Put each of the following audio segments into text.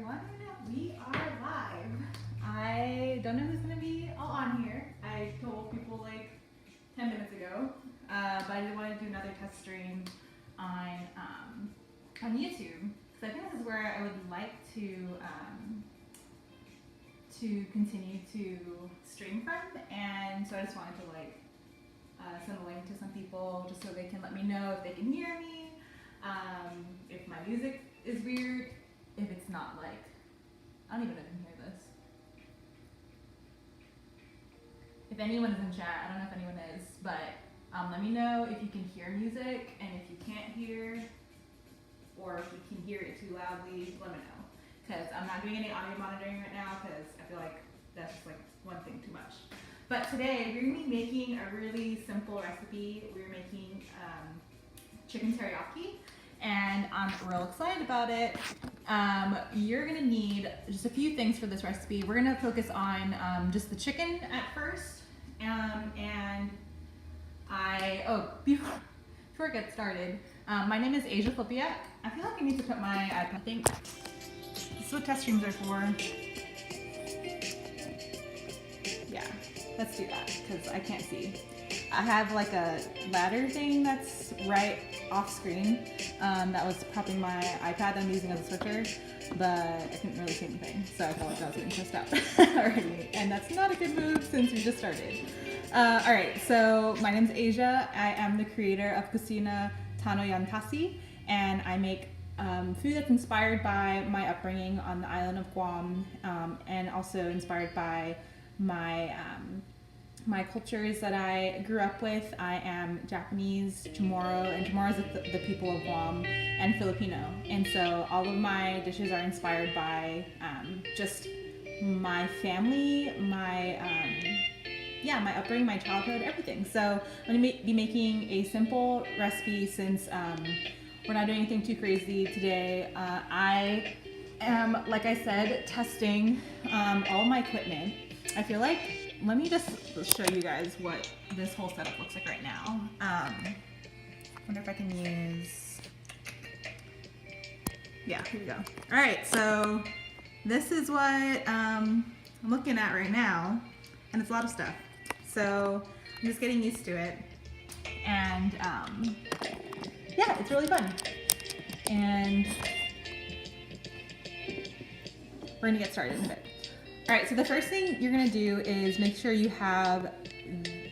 everyone. We are live. I don't know who's going to be all on here. I told people like 10 minutes ago, but I did want to do another test stream on YouTube, because I think this is where I would like to continue to stream from, and so I just wanted to like send a link to some people just so they can let me know if they can hear me, if my music is weird, if it's not like, I don't even know if you can hear this. If anyone is in chat, I don't know if anyone is, but let me know if you can hear music, and if you can't hear, or if you can hear it too loudly, let me know. Because I'm not doing any audio monitoring right now, because I feel like that's just like one thing too much. But today, we're going to be making a really simple recipe. We're making chicken teriyaki, and I'm real excited about it. You're going to need just a few things for this recipe. We're going to focus on just the chicken at first. Before I get started, my name is Asia Flipiak. I feel like I need to put my iPad, I think. This is what test streams are for. Yeah, let's do that, because I can't see. I have like a ladder thing that's right off screen that was propping my iPad that I'm using as a switcher, but I couldn't really see anything, so I felt like I was getting stressed out already, and that's not a good move since we just started. Alright, so my name's Asia. I am the creator of Kusina Tanoyantasi, and I make food that's inspired by my upbringing on the island of Guam, and also inspired by my my cultures that I grew up with. I am Japanese, Chamorro, and Chamorro is the people of Guam, and Filipino. And so all of my dishes are inspired by just my family, my upbringing, my childhood, everything. So I'm going to be making a simple recipe since we're not doing anything too crazy today. I am, like I said, testing all my equipment. I feel like, let me just show you guys what this whole setup looks like right now. Wonder if I can use, yeah, here we go. All right, so this is what I'm looking at right now, and it's a lot of stuff. So I'm just getting used to it, and yeah, it's really fun. And we're gonna get started in a bit. All right, so the first thing you're gonna do is make sure you have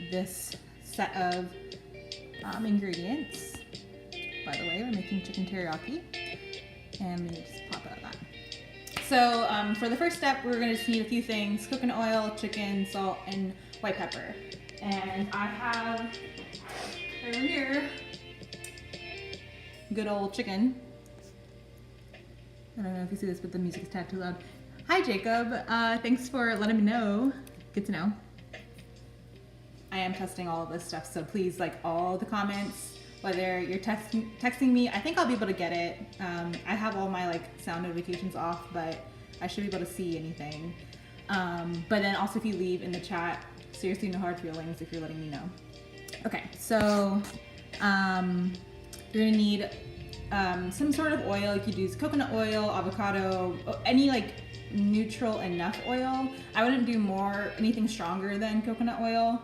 this set of ingredients. By the way, we're making chicken teriyaki, and let me just pop out of that. So for the first step, we're gonna just need a few things: coconut oil, chicken, salt, and white pepper. And I have over here good old chicken. I don't know if you see this, but the music is tad too loud. Hi Jacob, thanks for letting me know. Good to know. I am testing all of this stuff, so please, like, all the comments, whether you're texting me, I think I'll be able to get it. I have all my like sound notifications off, but I should be able to see anything. But then also if you leave in the chat, seriously, no hard feelings if you're letting me know. Okay, so you're gonna need some sort of oil. You could use coconut oil, avocado, any like neutral enough oil. I wouldn't do anything stronger than coconut oil.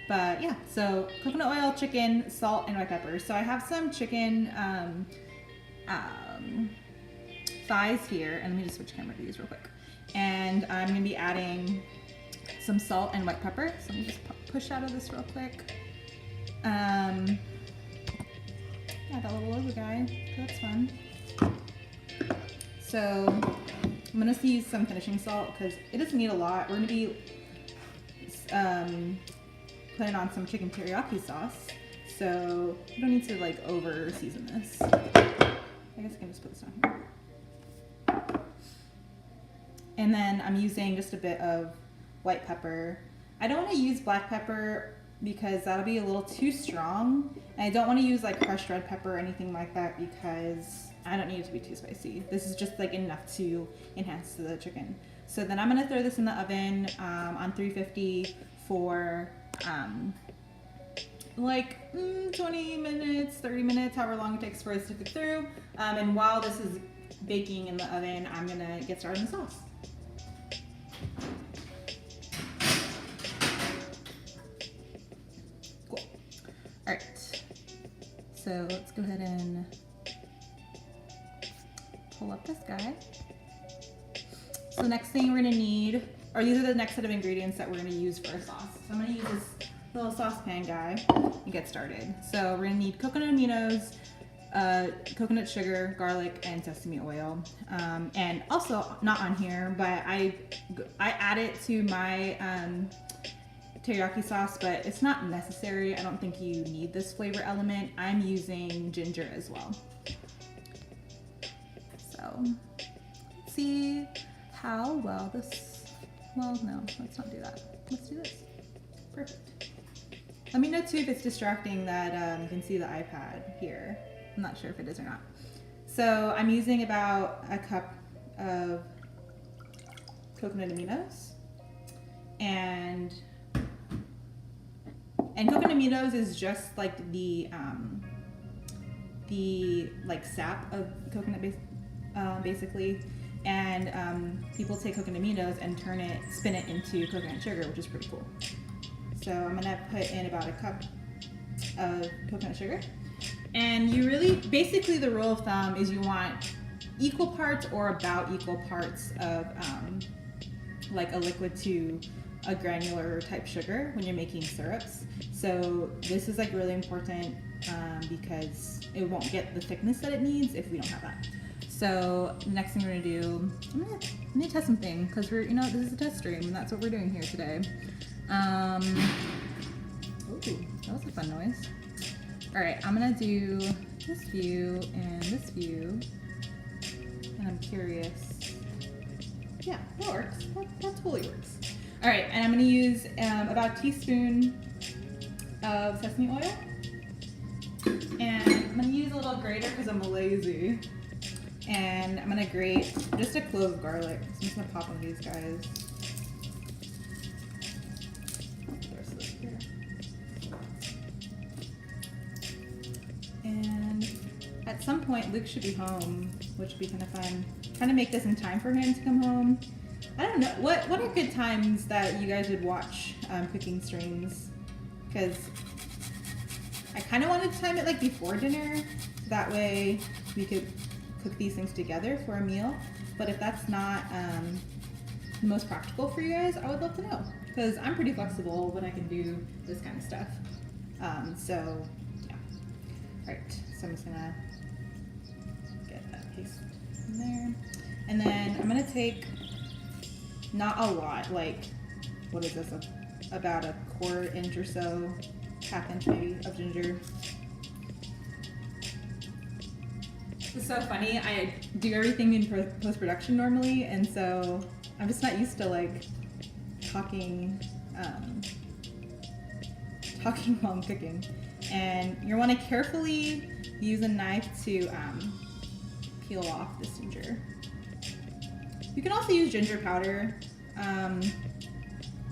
But yeah, so coconut oil, chicken, salt, and white pepper. So I have some chicken thighs here, and let me just switch camera to these real quick. And I'm gonna be adding some salt and white pepper. So let me just push out of this real quick. Yeah, that little over guy, that's fun. So I'm gonna use some finishing salt because it doesn't need a lot. We're gonna be putting on some chicken teriyaki sauce, so you don't need to like over season this. I guess I can just put this on here. And then I'm using just a bit of white pepper. I don't want to use black pepper because that'll be a little too strong. And I don't want to use like crushed red pepper or anything like that because I don't need it to be too spicy. This is just like enough to enhance the chicken. So then I'm gonna throw this in the oven on 350 for like 20 minutes, 30 minutes, however long it takes for us to cook through. And while this is baking in the oven, I'm gonna get started on the sauce. Cool. All right. So let's go ahead and pull up this guy. So the next thing we're gonna need, or these are the next set of ingredients that we're gonna use for our sauce. So I'm gonna use this little saucepan guy and get started. So we're gonna need coconut aminos, coconut sugar, garlic, and sesame oil. And also not on here, but I add it to my teriyaki sauce, but it's not necessary. I don't think you need this flavor element. I'm using ginger as well. So let's see how well this, well, no, let's not do that. Let's do this. Perfect. Let me know too if it's distracting that you can see the iPad here. I'm not sure if it is or not. So I'm using about a cup of coconut aminos, and coconut aminos is just like the like sap of coconut basically. And people take coconut aminos and spin it into coconut sugar, which is pretty cool. So I'm gonna put in about a cup of coconut sugar. And you really, basically the rule of thumb is you want equal parts or about equal parts of like a liquid to a granular type sugar when you're making syrups. So this is like really important because it won't get the thickness that it needs if we don't have that. So the next thing we're gonna do, I'm gonna test something because we're, you know, this is a test stream and that's what we're doing here today. Ooh, that was a fun noise. All right, I'm gonna do this view and this view, and I'm curious. Yeah, that works. That totally works. All right, and I'm gonna use about a teaspoon of sesame oil, and I'm gonna use a little grater because I'm lazy. And I'm gonna grate just a clove of garlic. So I'm just gonna pop one of these guys. And at some point, Luke should be home, which would be kind of fun. Trying to make this in time for him to come home. I don't know, what are good times that you guys would watch cooking streams? Because I kind of wanted to time it like before dinner, so that way we could cook these things together for a meal. But if that's not the most practical for you guys, I would love to know, because I'm pretty flexible when I can do this kind of stuff. So yeah. All right, so I'm just gonna get that paste in there. And then I'm gonna take, not a lot, like, what is this, about a quarter inch or so, half inch maybe, of ginger. It's so funny, I do everything in post-production normally, and so I'm just not used to like talking while I'm cooking. And you want to carefully use a knife to peel off this ginger. You can also use ginger powder.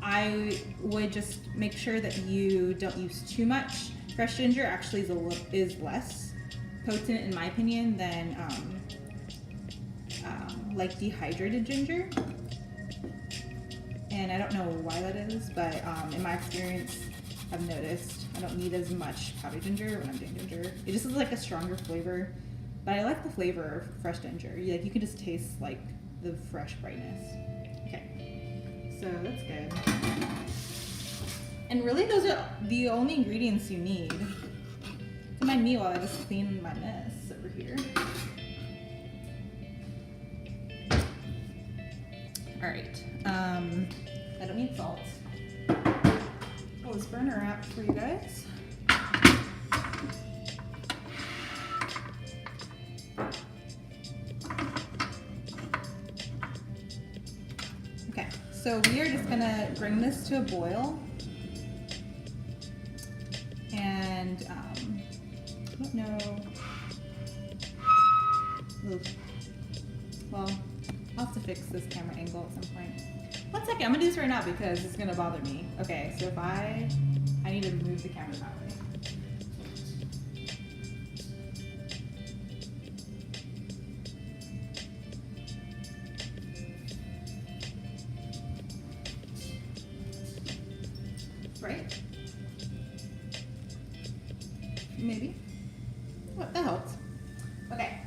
I would just make sure that you don't use too much. Fresh ginger actually is less potent, in my opinion, than like dehydrated ginger. And I don't know why that is, but in my experience, I've noticed I don't need as much powdered ginger when I'm doing ginger. It just is like a stronger flavor, but I like the flavor of fresh ginger. You can just taste like the fresh brightness. Okay, so that's good. And really, those are the only ingredients you need. Don't mind me while I just clean my mess over here. All right, I don't need salt. Pull this burner out for you guys. Okay, so we are just gonna bring this to a boil. And I don't know. Ooh. Well, I'll have to fix this camera angle at some point. 1 second, I'm gonna do this right now because it's gonna bother me. Okay, so if I need to move the camera that way. right? Maybe. Oh, that helped. Okay.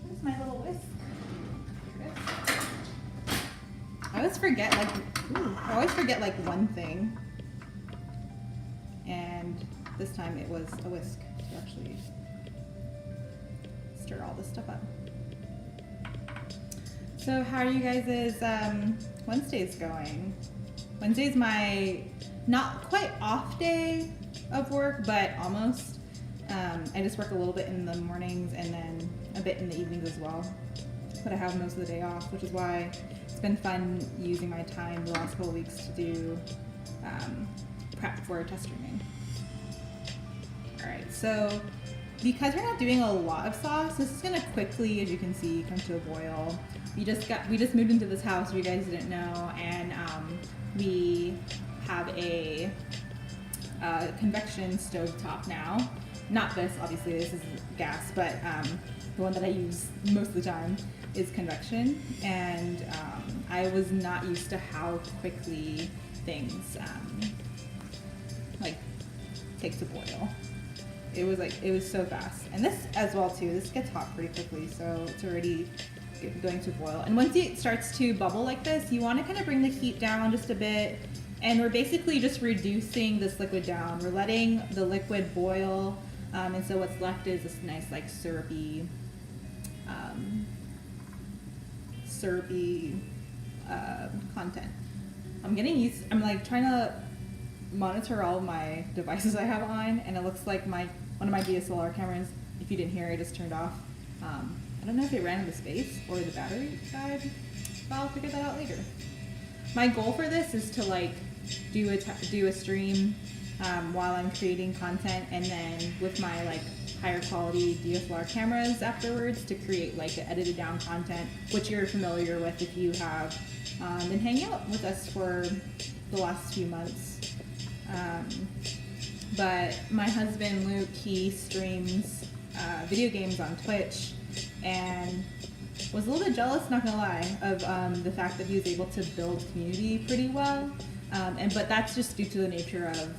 Where's my little whisk? Here it is. I always forget like one thing. And this time it was a whisk to actually stir all this stuff up. So how are you guys' Wednesdays going? Wednesday's my not quite off day of work, but almost. I just work a little bit in the mornings and then a bit in the evenings as well. But I have most of the day off, which is why it's been fun using my time the last couple of weeks to do prep for test streaming. All right, so because we're not doing a lot of sauce, this is gonna quickly, as you can see, come to a boil. We just moved into this house, if you guys didn't know, and we have a convection stove top now. Not this, obviously, this is gas, but the one that I use most of the time is convection, and I was not used to how quickly things like take to boil. It was so fast, and this as well too. This gets hot pretty quickly, so it's already going to boil. And once it starts to bubble like this, you want to kind of bring the heat down just a bit, and we're basically just reducing this liquid down. We're letting the liquid boil, and so what's left is this nice like syrupy content. I'm like trying to monitor all of my devices I have on, and it looks like one of my DSLR cameras, if you didn't hear, I just turned off. I don't know if it ran out of space or the battery died, but I'll figure that out later. My goal for this is to like do a stream while I'm creating content, and then with my like higher quality DSLR cameras afterwards to create like the edited down content, which you're familiar with if you have been hanging out with us for the last few months. But my husband Luke, he streams video games on Twitch, and was a little bit jealous, not gonna lie, of the fact that he was able to build community pretty well. But that's just due to the nature of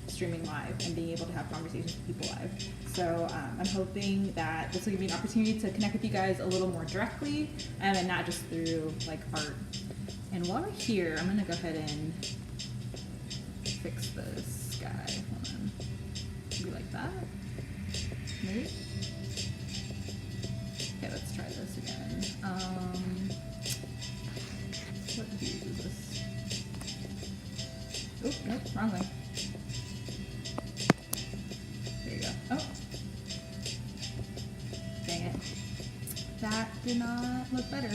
streaming live and being able to have conversations with people live. So I'm hoping that this will give me an opportunity to connect with you guys a little more directly, and not just through like art. And while we're here, I'm gonna go ahead and fix this guy. Hold on. Maybe like that. Maybe. Okay, let's try this again. What fuse is this? Oh, nope, wrong way. There you go. Oh. Dang it. That did not look better.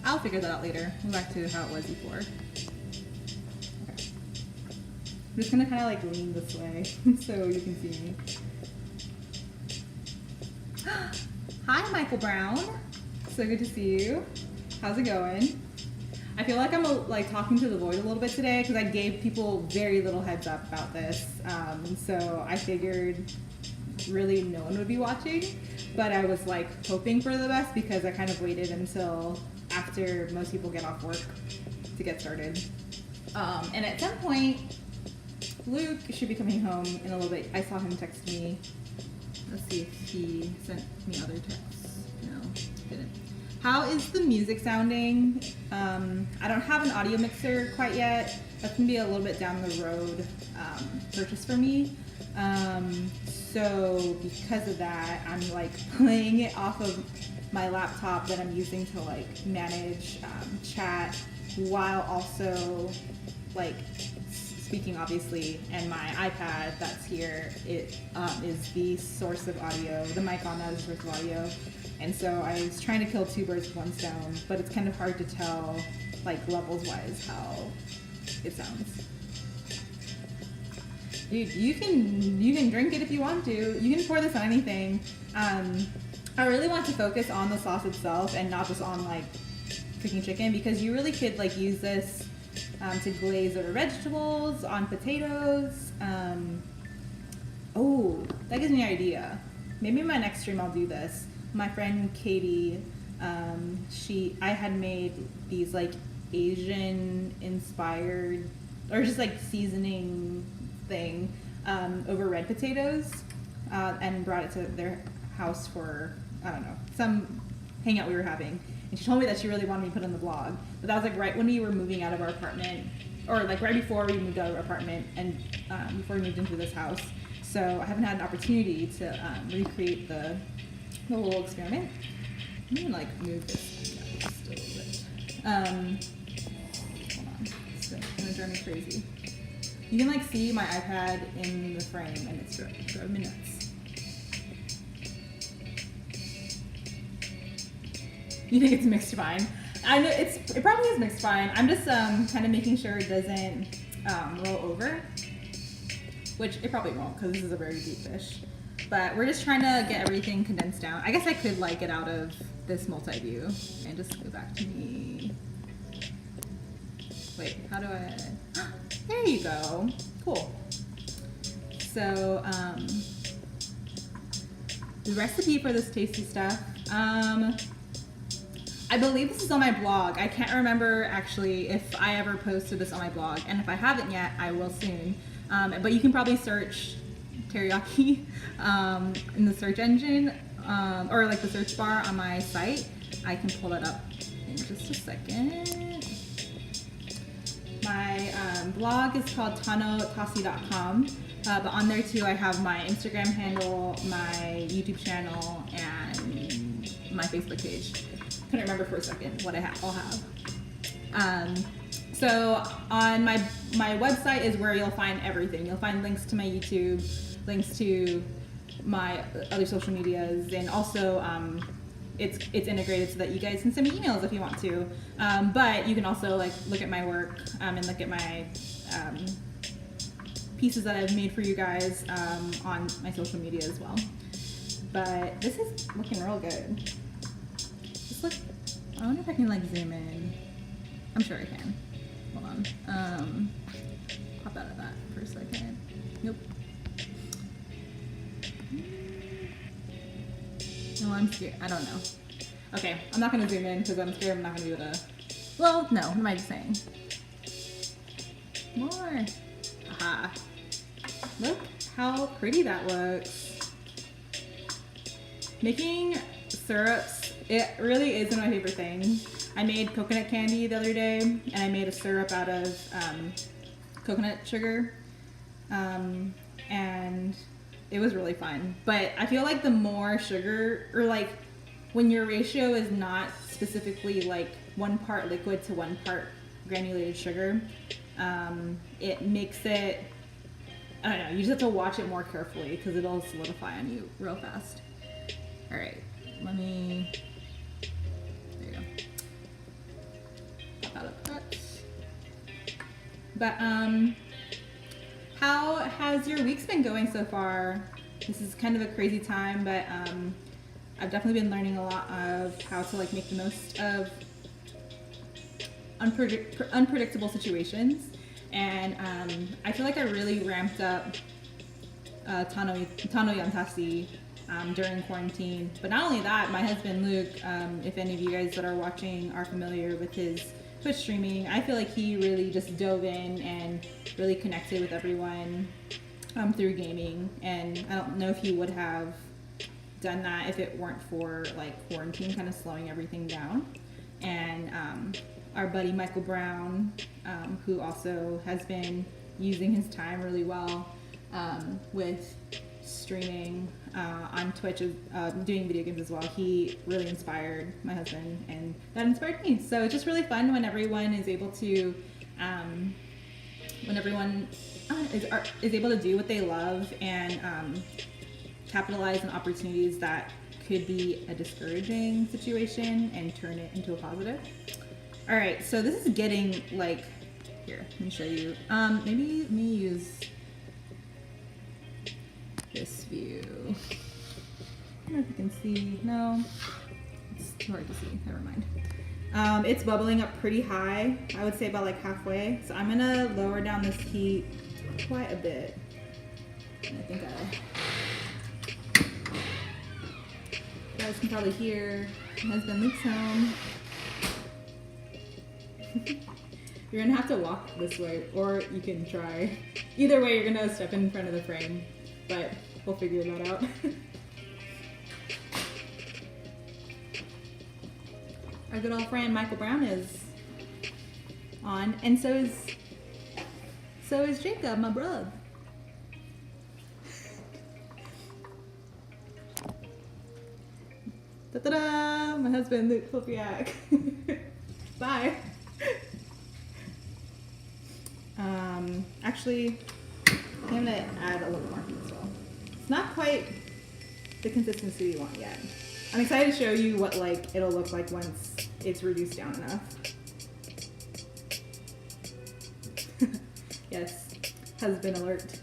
I'll figure that out later. Go back to how it was before. Okay. I'm just gonna kind of like lean this way so you can see me. Hi, Michael Brown. So good to see you. How's it going? I feel like I'm like talking to the void a little bit today because I gave people very little heads up about this. So I figured really no one would be watching, but I was like hoping for the best because I kind of waited until after most people get off work to get started. And at some point, Luke should be coming home in a little bit. I saw him text me. Let's see if he sent me other texts. No, didn't. How is the music sounding? I don't have an audio mixer quite yet. That's gonna be a little bit down the road purchase for me. So because of that, I'm like playing it off of my laptop that I'm using to like manage chat while also like speaking, obviously, and my iPad that's here, it is the source of audio. The mic on that is the source of audio. And so I was trying to kill two birds with one stone, but it's kind of hard to tell, like levels wise, how it sounds. Dude, you can drink it if you want to. You can pour this on anything. I really want to focus on the sauce itself and not just on like cooking chicken, because you really could like use this to glaze over vegetables, on potatoes. Oh, that gives me an idea. Maybe in my next stream I'll do this. My friend Katie, I had made these like Asian inspired or just like seasoning thing over red potatoes and brought it to their house for, I don't know, some hangout we were having. And she told me that she really wanted me to put on the vlog. But that was like right when we were moving out of our apartment, or like right before we moved out of our apartment and before we moved into this house. So I haven't had an opportunity to recreate the whole experiment. I'm gonna like move this just a little bit. Hold on, it's gonna drive me crazy. You can like see my iPad in the frame and it's driving me nuts. You think it's mixed fine? I know it probably is mixed fine. I'm just kind of making sure it doesn't roll over, which it probably won't because this is a very deep fish. But we're just trying to get everything condensed down. I guess I could like get out of this multi-view and just go back to me. Wait, how do I? There you go. Cool. So the recipe for this tasty stuff. I believe this is on my blog. I can't remember actually if I ever posted this on my blog, and if I haven't yet, I will soon. But you can probably search teriyaki in the search engine or like the search bar on my site. I can pull that up in just a second. My blog is called tanotasi.com, but on there too I have my Instagram handle, my YouTube channel, and my Facebook page. Couldn't remember for a second what I'll have. So on my website is where you'll find everything. You'll find links to my YouTube, links to my other social medias, and also it's integrated so that you guys can send me emails if you want to. But you can also like look at my work and look at my pieces that I've made for you guys on my social media as well. But this is looking real good. Look, I wonder if I can like zoom in. I'm sure I can. Hold on. Pop out of that for a second. Nope. No, I'm scared. I don't know. Okay, I'm not gonna zoom in because I'm scared I'm not gonna be able to. Well, no. What am I saying? More. Aha. Look how pretty that looks. Making syrups. It really is one of my favorite things. I made coconut candy the other day, and I made a syrup out of coconut sugar, and it was really fun. But I feel like the more sugar, or like when your ratio is not specifically like 1 part liquid to 1 part granulated sugar, it makes it, I don't know, you just have to watch it more carefully because it'll solidify on you real fast. All right, let me, there you go. Pop out of that. But how has your weeks been going so far? This is kind of a crazy time, but I've definitely been learning a lot of how to like make the most of unpredictable situations. And I feel like I really ramped up Tano Yantasi during quarantine. But not only that, my husband Luke, if any of you guys that are watching are familiar with his Twitch streaming, I feel like he really just dove in and really connected with everyone through gaming. And I don't know if he would have done that if it weren't for like quarantine kind of slowing everything down. And our buddy Michael Brown, who also has been using his time really well with streaming on Twitch, doing video games as well. He really inspired my husband, and that inspired me. So it's just really fun when everyone is able to, when everyone is able to do what they love and capitalize on opportunities that could be a discouraging situation and turn it into a positive. All right, so this is getting like, here, let me show you. Maybe let me use this view. I don't know if you can see. No, it's too hard to see. Never mind. It's bubbling up pretty high. I would say about like halfway. So I'm gonna lower down this heat quite a bit. And I think you guys can probably hear my husband Luke's home. You're gonna have to walk this way, or you can try. Either way, you're gonna step in front of the frame, but we'll figure that out. Our good old friend Michael Brown is on, and so is Jacob, my brother. Ta-da! My husband, Luke Popiak. Bye. Actually, I'm gonna add a little more as well. It's not quite the consistency we want yet. I'm excited to show you what like it'll look like once it's reduced down enough. Yes, husband alert.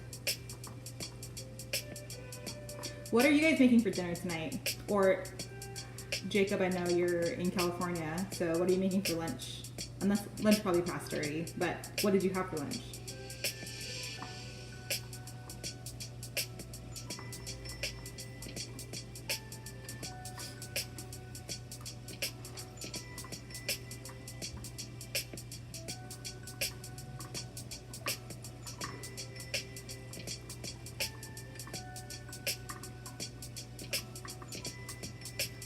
What are you guys making for dinner tonight? Or Jacob, I know you're in California, so what are you making for lunch? Unless lunch probably passed already, but what did you have for lunch?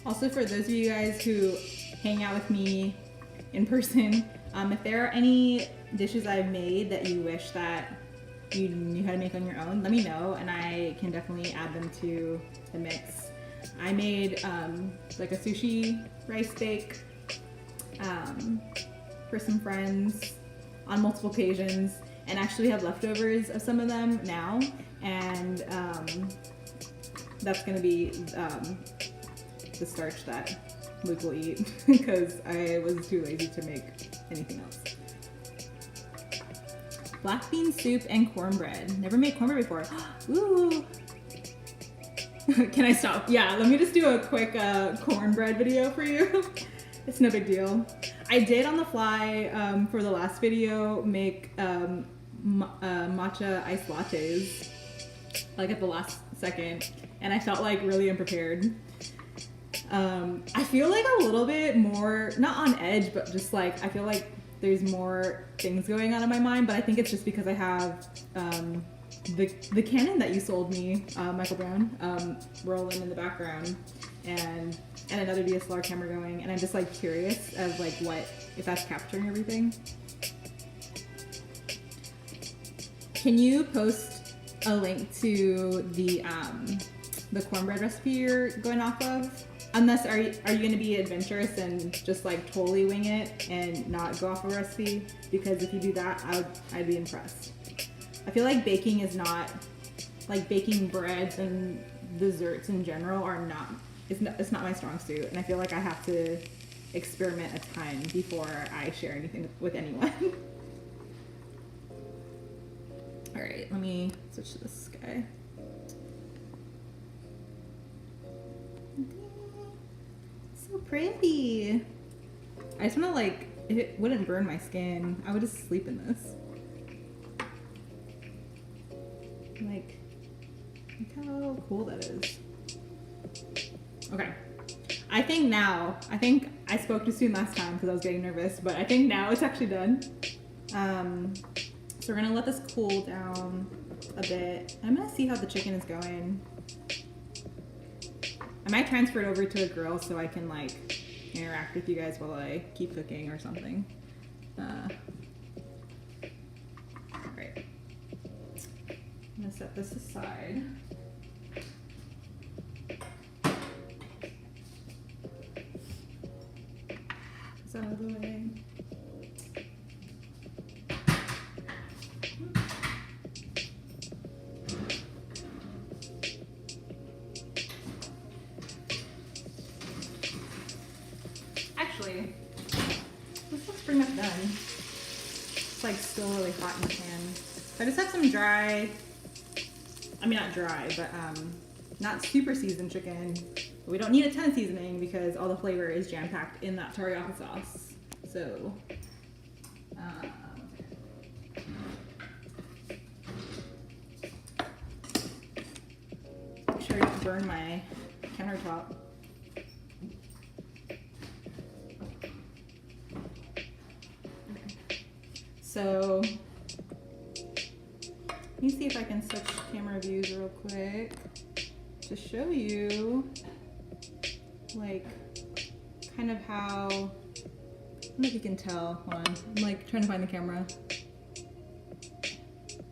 Also, for those of you guys who hang out with me in person, if there are any dishes I've made that you wish that you knew how to make on your own, let me know and I can definitely add them to the mix. I made like a sushi rice bake for some friends on multiple occasions, and actually have leftovers of some of them now, and that's gonna be the starch that Luke will eat because I was too lazy to make anything else. Black bean soup and cornbread. Never made cornbread before. Ooh. Can I stop? Yeah, let me just do a quick cornbread video for you. It's no big deal. I did on the fly for the last video make matcha iced lattes like at the last second, and I felt like really unprepared. I feel like a little bit more, not on edge, but just like, I feel like there's more things going on in my mind, but I think it's just because I have the Canon that you sold me, Michael Brown, rolling in the background, and another DSLR camera going, and I'm just like curious of like what, if that's capturing everything. Can you post a link to the cornbread recipe you're going off of? Unless, are you going to be adventurous and just like totally wing it and not go off a recipe? Because if you do that, I'd be impressed. I feel like baking is not, like baking breads and desserts in general are not, it's not my strong suit. And I feel like I have to experiment a ton before I share anything with anyone. All right, let me switch to this guy. So pretty. I just want to like, if it wouldn't burn my skin, I would just sleep in this. Like, look how cool that is. Okay. I think I spoke too soon last time because I was getting nervous, but I think now it's actually done. So we're gonna let this cool down a bit. I'm gonna see how the chicken is going. I might transfer it over to a grill so I can like interact with you guys while I keep cooking or something. Alright. I'm gonna set this aside. It's out of the way. Actually, this looks pretty much done. It's like still really hot in the pan. I just have some dry, I mean not dry, but not super seasoned chicken. But we don't need a ton of seasoning because all the flavor is jam-packed in that teriyaki sauce. So, make sure I don't burn my countertop. Okay. So let me see if I can switch camera views real quick to show you like kind of how, I don't know if you can tell. Hold on, I'm like trying to find the camera.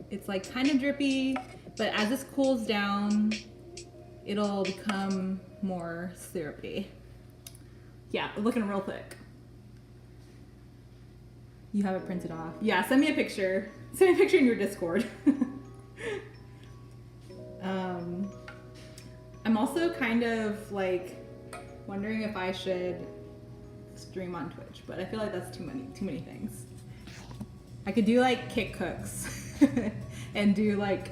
It's like kind of drippy, but as this cools down, it'll become more syrupy. Yeah, looking real thick. You have it printed off. Yeah, send me a picture. Send me a picture in your Discord. I'm also kind of like wondering if I should stream on Twitch, but I feel like that's too many things. I could do like Kick Cooks and do like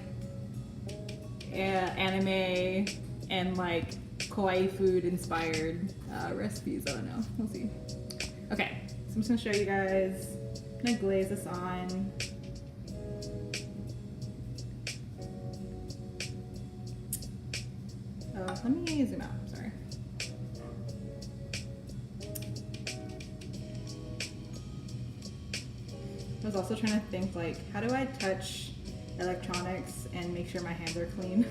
anime and like kawaii food inspired recipes. I don't know. We'll see. Okay, so I'm just gonna show you guys. I'm gonna glaze this on. Oh, let me zoom out. Sorry. I was also trying to think like, how do I touch electronics and make sure my hands are clean?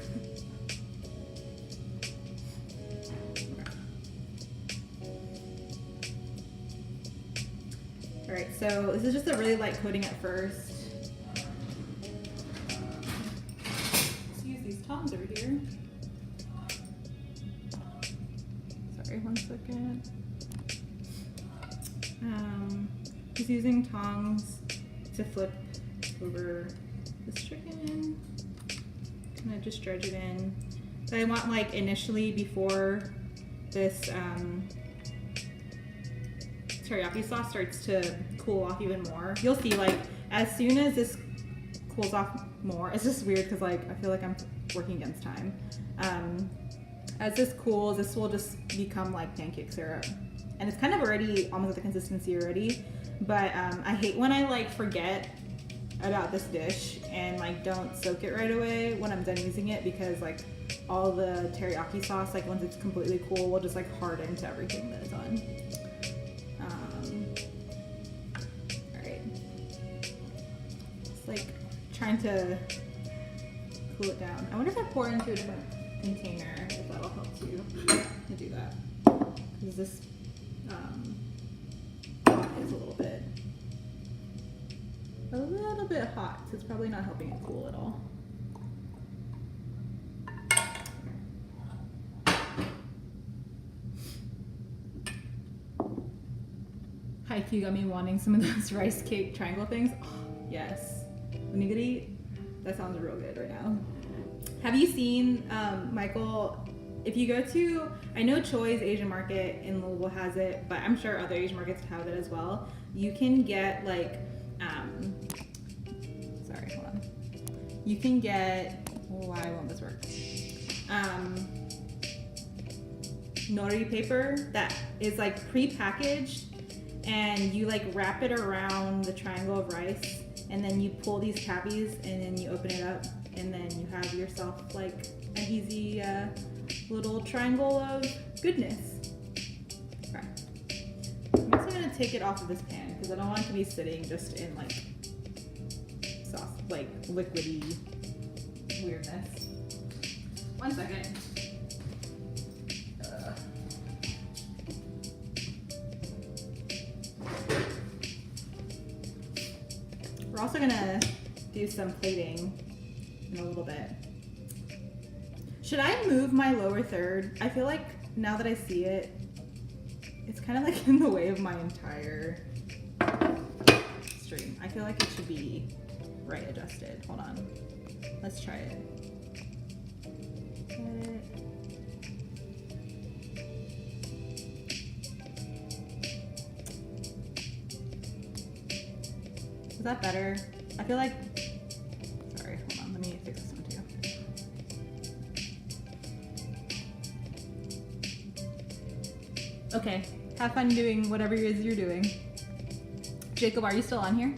All right, so this is just a really light coating at first. Let's use these tongs over here. Sorry, 1 second. Just using tongs to flip over this chicken. Kind of just dredge it in. So I want like initially before this teriyaki sauce starts to cool off even more. You'll see like as soon as this cools off more, it's just weird because like I feel like I'm working against time. As this cools, this will just become like pancake syrup. And it's kind of already almost at the consistency already, but I hate when I like forget about this dish and like don't soak it right away when I'm done using it, because like all the teriyaki sauce, like once it's completely cool, will just like harden to everything that it's on. All right, just like trying to cool it down. I wonder if I pour it into a different container, if that'll help too to do that, because this pot is a little bit hot, so it's probably not helping it cool at all. Haiku got me wanting some of those rice cake triangle things. Oh, yes, onigiri. That sounds real good right now. Have you seen, Michael, if you go to, I know Choi's Asian Market in Louisville has it, but I'm sure other Asian markets have it as well. You can get like, sorry, hold on. You can get, why won't this work? Nori paper that is like pre-packaged, and you like wrap it around the triangle of rice, and then you pull these tabbies and then you open it up, and then you have yourself like an easy little triangle of goodness. Okay. I'm also gonna take it off of this pan because I don't want it to be sitting just in like sauce, like liquidy weirdness. 1 second. We're also gonna do some plating in a little bit. Should I move my lower third? I feel like now that I see it, it's kind of like in the way of my entire stream. I feel like it should be right adjusted. Hold on. Let's try it. Is that better? I feel like, sorry, hold on, let me fix this one too. Okay, have fun doing whatever it is you're doing. Jacob, are you still on here?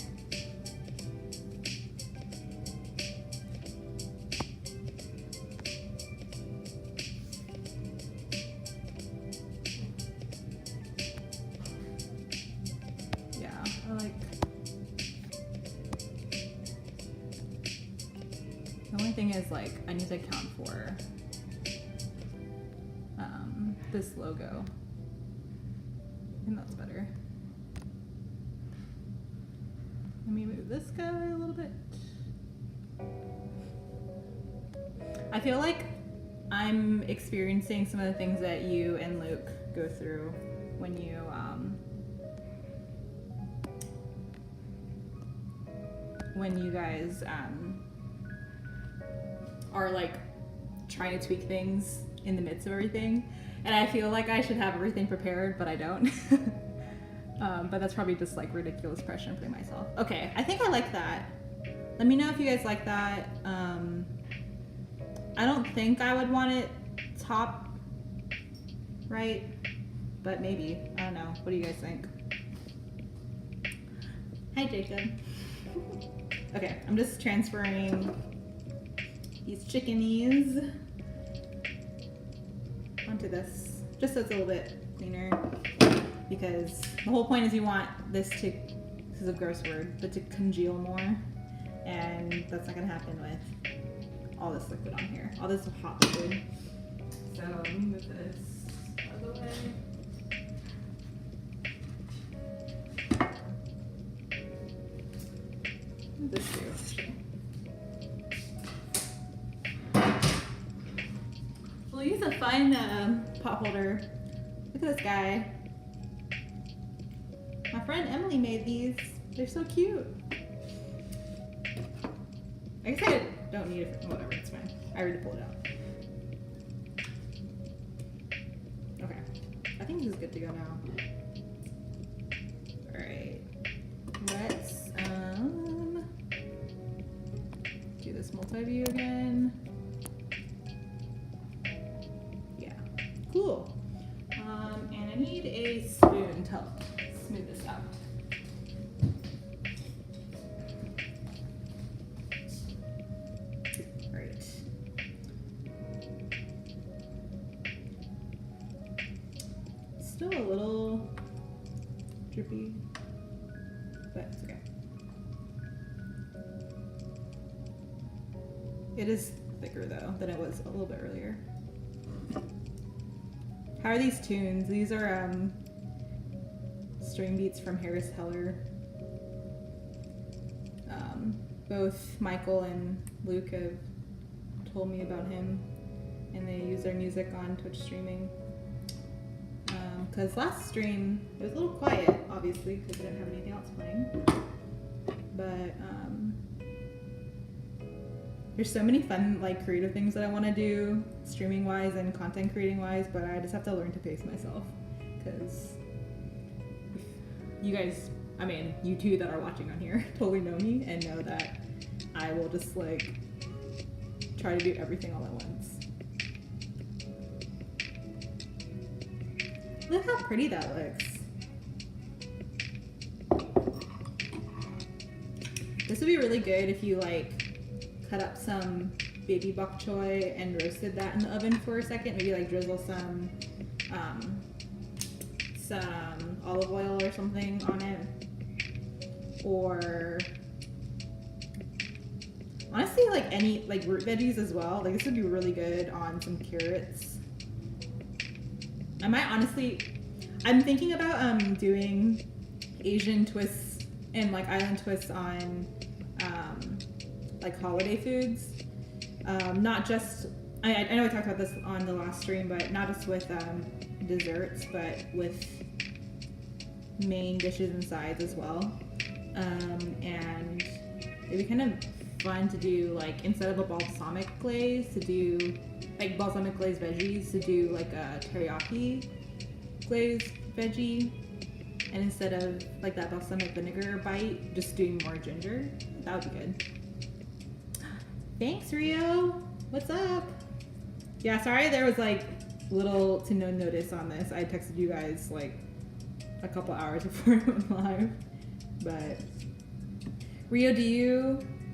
thing is like I need to account for this logo. I think that's better. Let me move this guy a little bit. I feel like I'm experiencing some of the things that you and Luke go through when you guys are like trying to tweak things in the midst of everything, and I feel like I should have everything prepared, but I don't. But that's probably just like ridiculous pressure I'm putting myself. Okay, I think I like that. Let me know if you guys like that. I don't think I would want it top right, but maybe. I don't know. What do you guys think? Hi, Jacob. Okay, I'm just transferring these chickadees onto this, just so it's a little bit cleaner, because the whole point is you want this to, this is a gross word, but to congeal more, and that's not gonna happen with all this liquid on here, all this hot liquid. So let me move this out of the way. This too. We'll use a fine pot holder. Look at this guy. My friend Emily made these. They're so cute. I guess I don't need it. Whatever, it's fine. I already pulled it out. Okay. I think this is good to go now. Alright. Let's do this multi-view again. Yeah. Cool. And I need a spoon to help smooth this out. Right. Still a little drippy, but it's okay. It is thicker though than it was a little bit earlier. How are these tunes? These are string beats from Harris Heller. Both Michael and Luke have told me about him, and they use their music on Twitch streaming. Because last stream it was a little quiet, obviously, because I didn't have anything else playing. But there's so many fun, like, creative things that I want to do, streaming wise and content creating wise, but I just have to learn to pace myself, because you guys, I mean, you two that are watching on here totally know me and know that I will just like try to do everything all at once. Look how pretty that looks. This would be really good if you like cut up some baby bok choy and roasted that in the oven for a second. Maybe like drizzle some olive oil or something on it. Or honestly, like any like root veggies as well. Like this would be really good on some carrots. I might honestly, I'm thinking about doing Asian twists and like island twists on like holiday foods. Not just, I know I talked about this on the last stream, but not just with desserts, but with main dishes and sides as well. And it'd be kind of fun to do, like, instead of a balsamic glaze, to do like balsamic glazed veggies, to do like a teriyaki glazed veggie, and instead of like that balsamic vinegar bite, just doing more ginger. That would be good. Thanks, Rio. What's up? Yeah, sorry there was like little to no notice on this. I texted you guys like a couple hours before it went live. But Rio,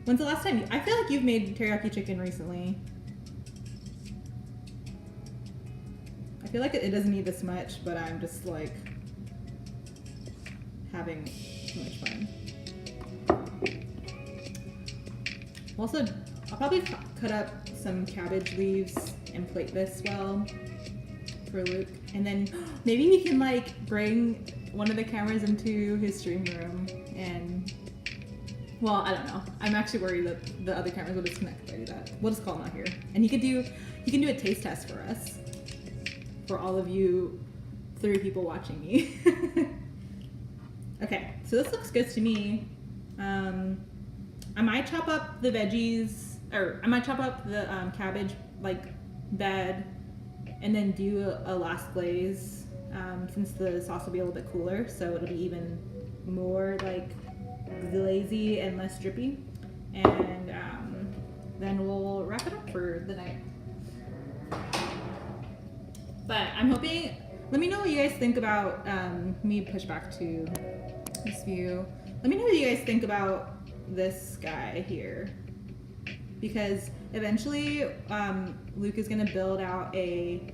when's the last time I feel like you've made teriyaki chicken recently? I feel like it doesn't need this much, but I'm just like having too much fun. Also, I'll probably cut up some cabbage leaves and plate this well for Luke. And then maybe we can like bring one of the cameras into his stream room and, well, I don't know. I'm actually worried that the other cameras will disconnect if I do that. We'll just call him out here. And he can do a taste test for us. For all of you 3 people watching me. Okay, so this looks good to me. I might chop up the veggies, or I might chop up the cabbage like bed and then do a last glaze since the sauce will be a little bit cooler, so it'll be even more like glazy and less drippy. And then we'll wrap it up for the night. But I'm hoping, let me know what you guys think about, me push back to this view. Let me know what you guys think about this guy here. Because eventually, Luke is gonna build out a,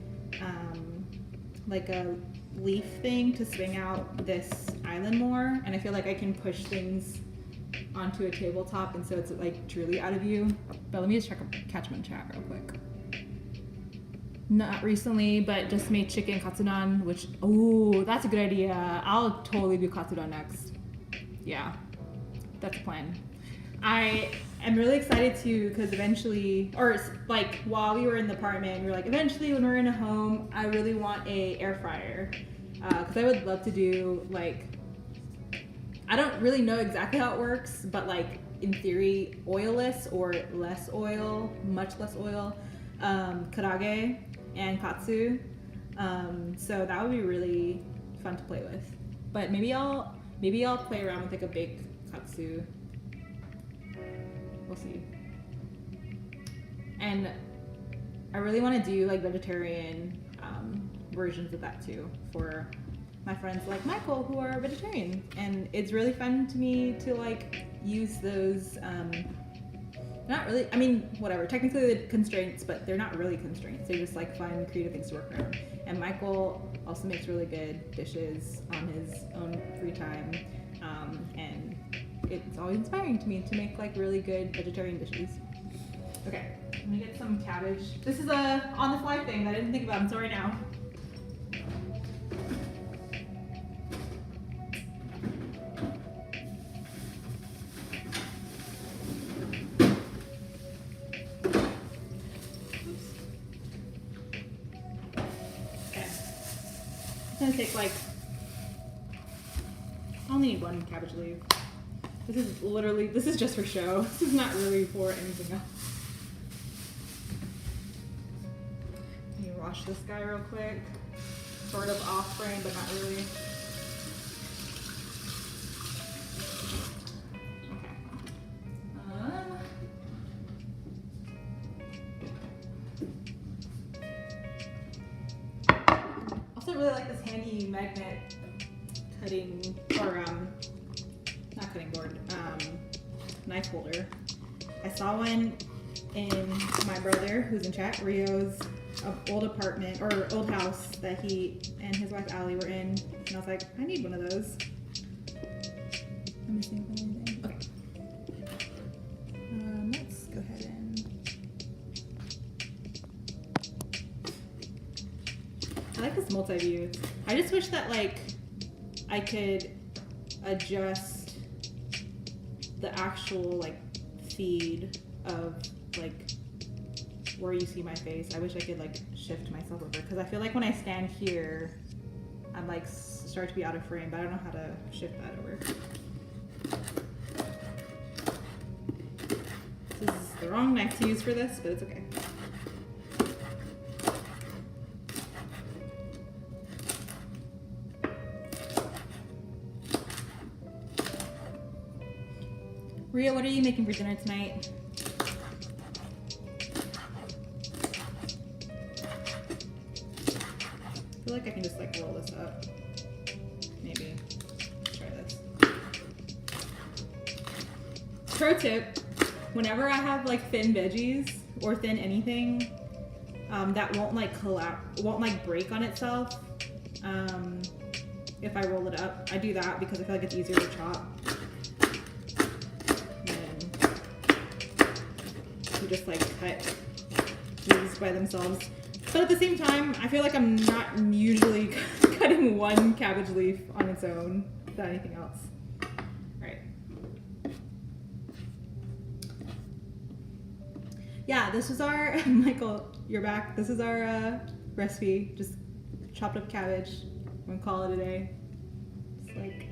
like a leaf thing to swing out this island more. And I feel like I can push things onto a tabletop and so it's like truly out of view. But let me just catch him in chat real quick. Not recently, but just made chicken katsudon, which, oh, that's a good idea. I'll totally do katsudon next. Yeah, that's the plan. I am really excited too, because eventually, or like while we were in the apartment, we were like, eventually when we're in a home, I really want a air fryer. Because I would love to do like, I don't really know exactly how it works, but like in theory, oilless or less oil, much less oil, karage and katsu. So that would be really fun to play with. But maybe I'll play around with like a baked katsu. We'll see. And I really want to do like vegetarian versions of that too for my friends like Michael who are vegetarian. And it's really fun to me to like use those, not really, I mean, whatever, technically the constraints, but they're not really constraints. They're just like fun, creative things to work around. And Michael also makes really good dishes on his own free time. And it's always inspiring to me to make like really good vegetarian dishes. Okay, let me get some cabbage. This is a on the fly thing that I didn't think about until right now. Gonna take like, I only need 1 cabbage leaf. This is just for show. This is not really for anything else. Let me wash this guy real quick. Sort of off frame, but not really. I really like this handy magnet cutting, or not cutting board, knife holder. I saw one in my brother, who's in chat, Rio's old apartment, or old house that he and his wife Allie were in, and I was like, I need one of those. I'm missing anything. Okay. Let's go ahead and I like this multi-view. I just wish that like I could adjust the actual like feed of like where you see my face. I wish I could like shift myself over because I feel like when I stand here, I'm like start to be out of frame, but I don't know how to shift that over. This is the wrong knife to use for this, but it's okay. Ria, what are you making for dinner tonight? I feel like I can just like roll this up. Maybe. Let's try this. Pro tip, whenever I have like thin veggies or thin anything that won't like won't like break on itself, if I roll it up, I do that because I feel like it's easier to chop. just like cut these by themselves. But at the same time, I feel like I'm not usually cutting one cabbage leaf on its own without anything else. Right. Yeah, this was our, Michael, you're back. This is our recipe. Just chopped up cabbage. I'm gonna call it a day. It's like,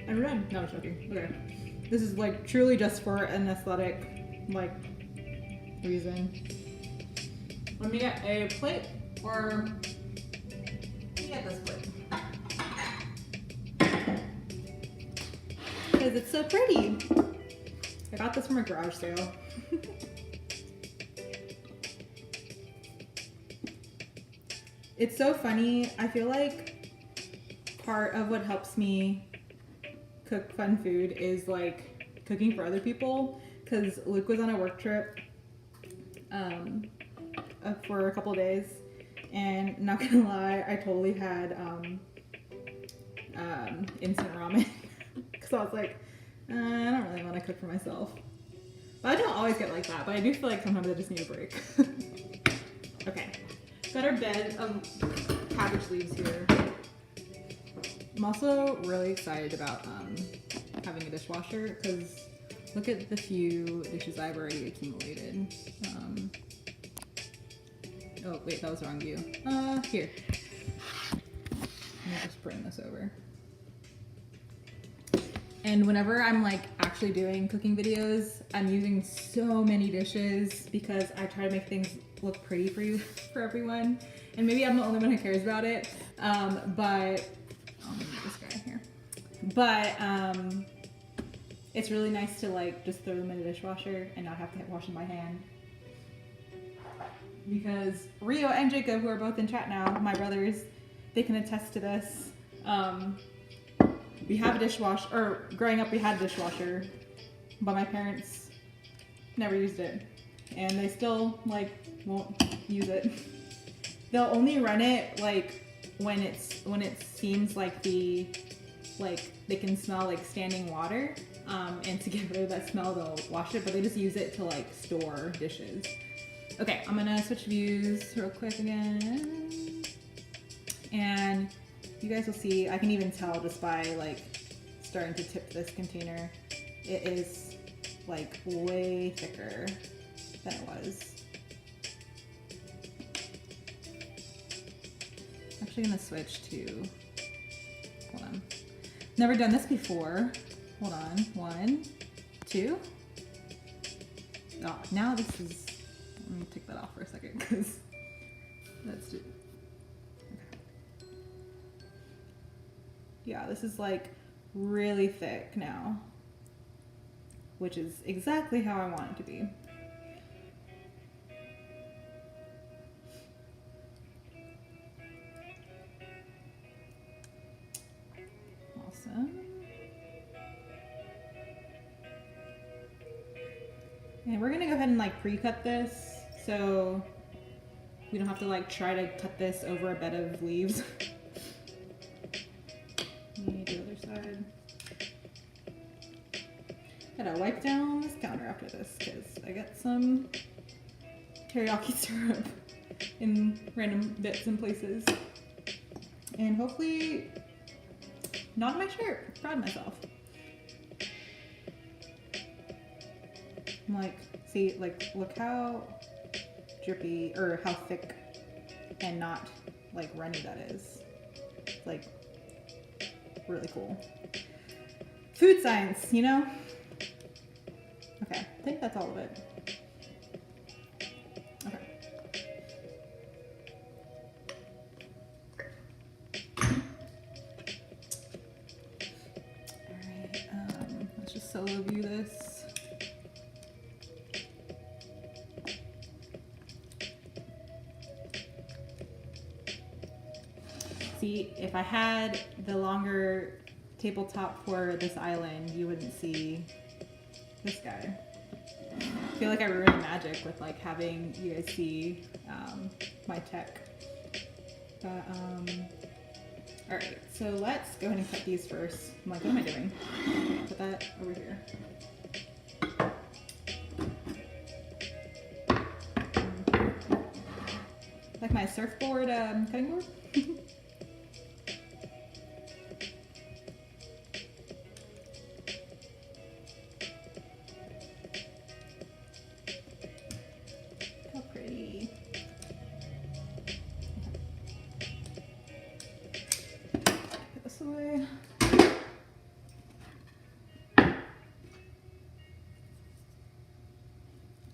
I'm done. No, I'm joking. Okay. This is like truly just for an aesthetic, like, reason. Let me get a plate, or let me get this plate. Because it's so pretty. I got this from a garage sale. It's so funny. I feel like part of what helps me cook fun food is like cooking for other people. Because Luke was on a work trip for a couple days, and not gonna lie, I totally had instant ramen. Because I was like, I don't really want to cook for myself. But I don't always get like that, but I do feel like sometimes I just need a break. Okay, got our bed of cabbage leaves here. I'm also really excited about having a dishwasher, because look at the few dishes I've already accumulated. Oh wait, that was the wrong view. Here. Let me just bring this over. And whenever I'm like actually doing cooking videos, I'm using so many dishes because I try to make things look pretty for you, for everyone. And maybe I'm the only one who cares about it. But I'll move this guy here. But it's really nice to like just throw them in the dishwasher and not have to wash them by hand. Because Rio and Jacob, who are both in chat now, my brothers, they can attest to this. We have a dishwasher, or growing up we had a dishwasher, but my parents never used it. And they still like won't use it. They'll only run it like when it seems like they can smell like standing water. And to get rid of that smell, they'll wash it, but they just use it to like store dishes. Okay, I'm gonna switch views real quick again. And you guys will see, I can even tell just by like starting to tip this container, it is like way thicker than it was. I'm actually gonna switch to, hold on. Never done this before. Hold on, 1, 2. Oh, now this is, let me take that off for a second because that's it. Okay. Yeah, this is like really thick now, which is exactly how I want it to be. Awesome. And we're gonna go ahead and like pre-cut this so we don't have to like try to cut this over a bed of leaves. Need the other side. Gotta wipe down this counter after this because I got some teriyaki syrup in random bits and places. And hopefully not on my shirt. Proud of myself. I'm like, see, like, look how drippy, or how thick and not, like, runny that is. It's, like, really cool. Food science, you know? Okay, I think that's all of it. Okay. Alright, let's just solo view this. See, if I had the longer tabletop for this island, you wouldn't see this guy. I feel like I ruined the magic with like having you guys see my tech. But alright, so let's go ahead and cut these first. I'm like, what am I doing? Put that over here. Like my surfboard cutting board. How pretty. Put this away.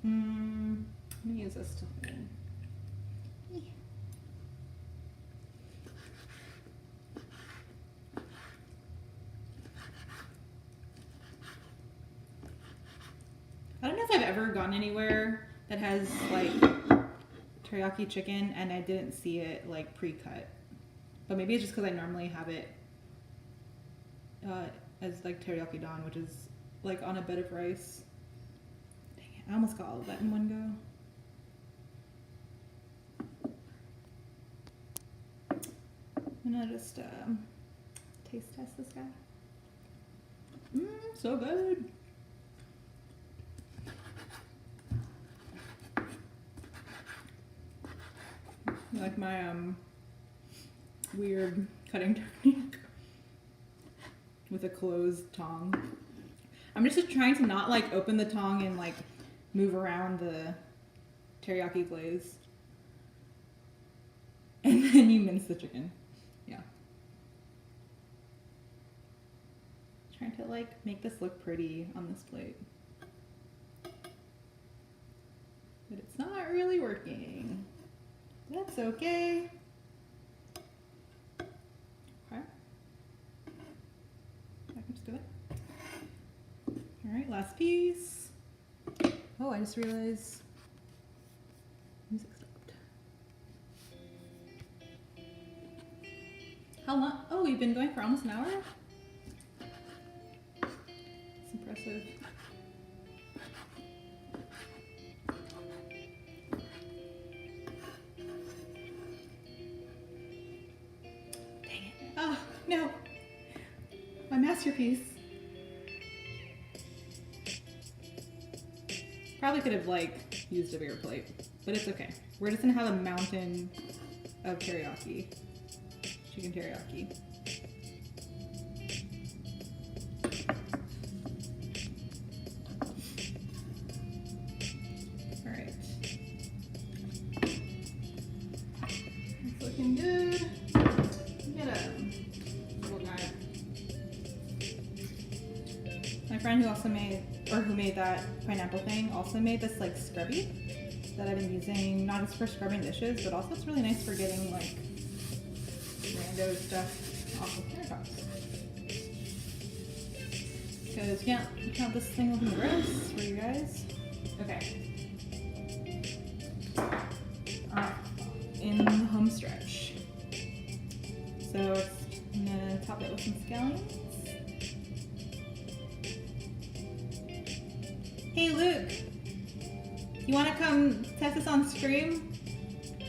Let me use this to hold. I don't know if I've ever gone anywhere that has like teriyaki chicken and I didn't see it like pre-cut. But maybe it's just because I normally have it as like teriyaki don, which is like on a bed of rice. Dang it, I almost got all of that in one go. I'm gonna just taste test this guy. So good. Like my weird cutting technique with a closed tong. I'm just trying to not like open the tong and like move around the teriyaki glaze. And then you mince the chicken. Yeah. Trying to like make this look pretty on this plate. But it's not really working. That's okay. Okay. I can just do it. All right, last piece. Oh, I just realized music stopped. How long? Oh, we've been going for almost an hour? It's impressive. Oh, no. My masterpiece. Probably could have, like, used a bigger plate, but it's okay. We're just gonna have a mountain of teriyaki. Chicken teriyaki. All right. It's looking good. Get a little guy. My friend who also made, or who made that pineapple thing, also made this like scrubby that I've been using, not just for scrubbing dishes, but also it's really nice for getting like rando stuff off of countertops. Because you can't have this thing looking gross for you guys. Okay. Alright, in the home stretch. So I'm gonna top it with some scallions. Hey Luke, you wanna come test us on stream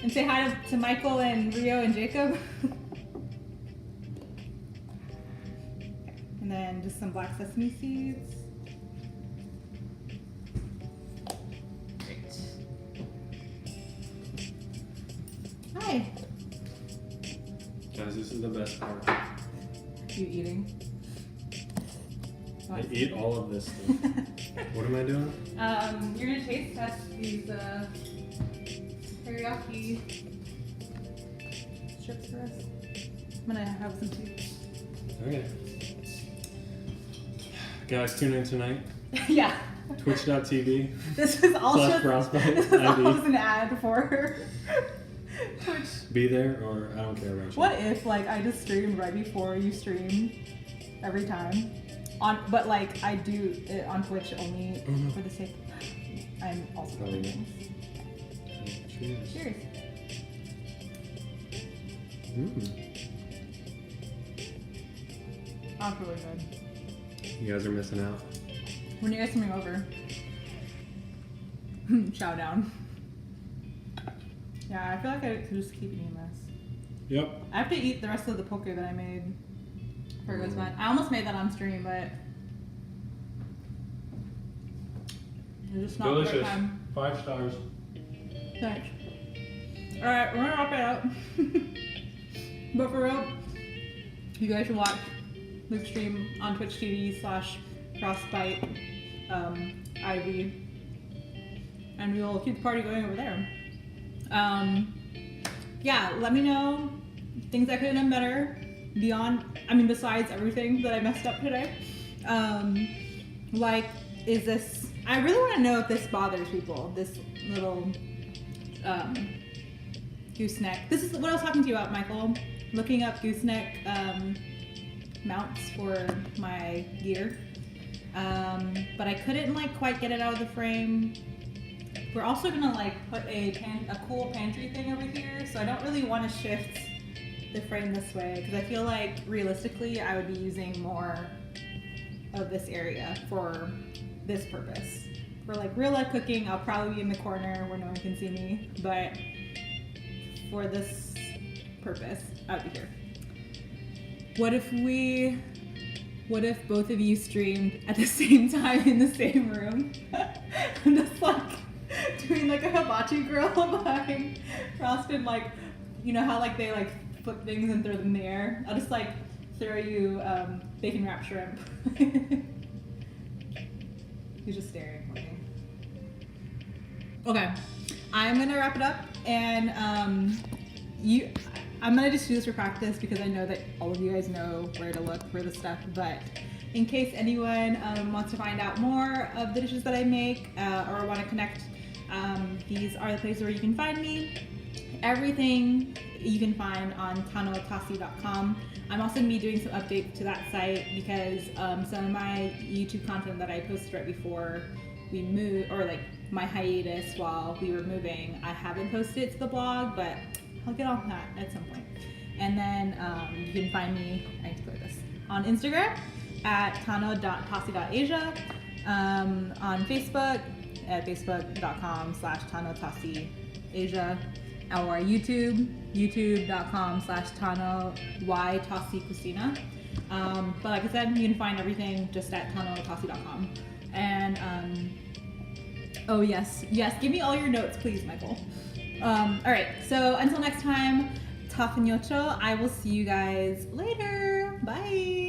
and say hi to Michael and Rio and Jacob? And then just some black sesame seeds. Great. Hi. Guys, this is the best part. You eating? I eat all of this stuff. What am I doing? You're gonna taste test these teriyaki strips for us. I'm gonna have some too. Okay. Guys, tune in tonight. Yeah. Twitch.tv. This is also Frostbite this is almost an ad for Twitch. Be there, or I don't care about you. What if like I just stream right before you stream every time? But like I do it on Twitch only for the sake. I'm also Probably doing things. Cheers. Cheers. That's really good. You guys are missing out. When you guys coming over? Chow down. Yeah, I feel like I could just keep eating this. Yep. I have to eat the rest of the poke that I made for goes bad. I almost made that on stream, but it's just not the right Delicious. time. 5 stars. Thanks. Alright, we're gonna wrap it up. But for real, you guys should watch the stream on Twitch TV/Frostbite Ivy. And we will keep the party going over there. Yeah, let me know things I could have done better besides everything that I messed up today. Like, I really want to know if this bothers people, this little gooseneck. This is what I was talking to you about, Michael. Looking up gooseneck mounts for my gear. But I couldn't quite get it out of the frame. We're also gonna put a cool pantry thing over here, so I don't really want to shift the frame this way because I feel like realistically I would be using more of this area for this purpose. For real life cooking, I'll probably be in the corner where no one can see me, but for this purpose, I would be here. What if both of you streamed at the same time in the same room? I'm just doing a hibachi grill behind Frosted, you know how they flip things and throw them in the air? I'll just throw you bacon wrapped shrimp. He's just staring at me. Okay, I'm gonna wrap it up, and I'm gonna just do this for practice because I know that all of you guys know where to look for the stuff, but in case anyone wants to find out more of the dishes that I make or want to connect, these are the places where you can find me. Everything you can find on tanotasi.com. I'm also going to be doing some updates to that site because some of my YouTube content that I posted right before we moved, or my hiatus while we were moving, I haven't posted it to the blog, but I'll get on that at some point. And then you can find me, I need to put this, on Instagram at tano.tasi.asia, on Facebook at facebook.com/tanotasiasia, or youtube.com/tano_y-tasi-cucina. But like I said, you can find everything just at tanotasi.com. And oh yes, give me all your notes, please, Michael. All right, so until next time, tafanyocho. I will see you guys later. Bye.